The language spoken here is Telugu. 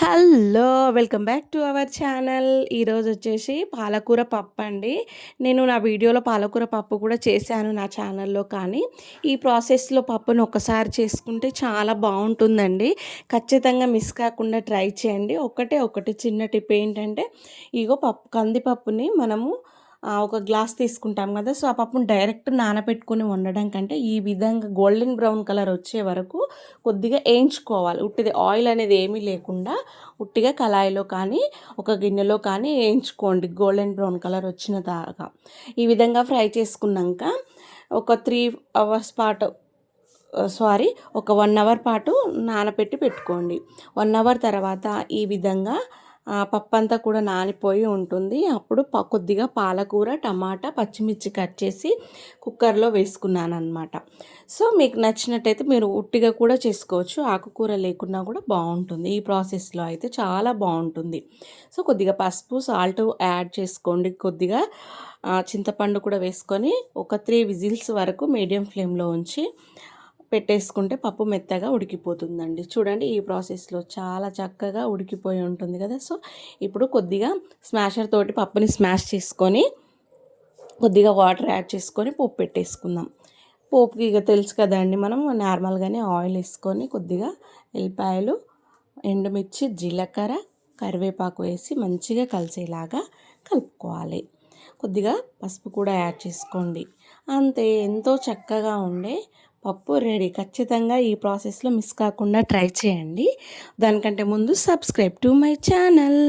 Hello! Welcome back to our channel. ఈరోజొచ్చేసి పాలకూర పప్పండి. నేను నా వీడియోలో పాలకూర పప్పు కూడా చేశాను నా ఛానల్‌లో. కానీ, ఈ ప్రాసెస్‌లో పప్పును ఒక్కసారి చేసుకుంటే చాలా బావుంటుందండి. ఖచ్చితంగా మిస్ కాకుండా ట్రై చేయండి. ఒకటే ఒకటి చిన్న టిప్ ఏంటంటే, ఇగో కందిపప్పుని మనము ఒక గ్లాస్ తీసుకుంటాం కదా! సో, ఆ పప్పుని డైరెక్ట్ నానబెట్టుకొని వండడం కంటే, ఈ విధంగా గోల్డెన్ బ్రౌన్ కలర్ వచ్చే వరకు కొద్దిగా ఏయించుకోవాలి. ఉట్టిది ఆయిల్ అనేది ఏమీ లేకుండా ఉట్టిగా కళాయిలో కానీ, ఒక గిన్నెలో కానీ ఏయించుకోండి గోల్డెన్ బ్రౌన్ కలర్ వచ్చిన దాకా. ఈ విధంగా ఫ్రై చేసుకున్నాక ఒక 3 అవర్స్ పాటు ఒక 1 అవర్ పాటు నానబెట్టి పెట్టుకోండి. 1 అవర్ తర్వాత ఈ విధంగా పప్పంతా కూడా నానిపోయి ఉంటుంది. అప్పుడు కొద్దిగా పాలకూర, టమాటా, పచ్చిమిర్చి కట్ చేసి కుక్కర్‌లో వేసుకున్నానన్నమాట. సో, మీకు నచ్చినట్టయితే మీరు ఉట్టిగా కూడా చేసుకోవచ్చు. ఆకుకూర లేకున్నా కూడా బావుంటుంది. ఈ ప్రాసెస్‌లో అయితే చాలా బావుంటుంది. సో, కొద్దిగా పసుపు, సాల్ట్ యాడ్ చేసుకోండి. కొద్దిగా చింతపండు కూడా వేసుకొని ఒక 3 విజిల్స్ వరకు మీడియం ఫ్లేమ్‌లో ఉంచి పెట్టేసుకుంటే పప్పు మెత్తగా ఉడికిపోతుందండి. చూడండి ఈ ప్రాసెస్‌లో చాలా చక్కగా ఉడికిపోయి ఉంటుంది కదా! సో, ఇప్పుడు కొద్దిగా స్మాషర్ తోటి పప్పుని స్మాష్ చేసుకొని, కొద్దిగా వాటర్ యాడ్ చేసుకొని పోపు పెట్టేసుకుందాం. పోపుకి ఇక తెలుసు కదండీ, మనం నార్మల్‌గానే ఆయిల్ వేసుకొని కొద్దిగా ఎల్లిపాయలు, ఎండుమిర్చి, జీలకర్ర, కరివేపాకు వేసి మంచిగా కలిసేలాగా కలుపుకోవాలి. కొద్దిగా పసుపు కూడా యాడ్ చేసుకోండి. అంతే, ఎంతో చక్కగా ఉండే పప్పు రెడీ. ఖచ్చితంగా ఈ ప్రాసెస్‌లో మిస్ కాకుండా ట్రై చేయండి. దానికంటే ముందు సబ్స్క్రైబ్ టు మై ఛానల్.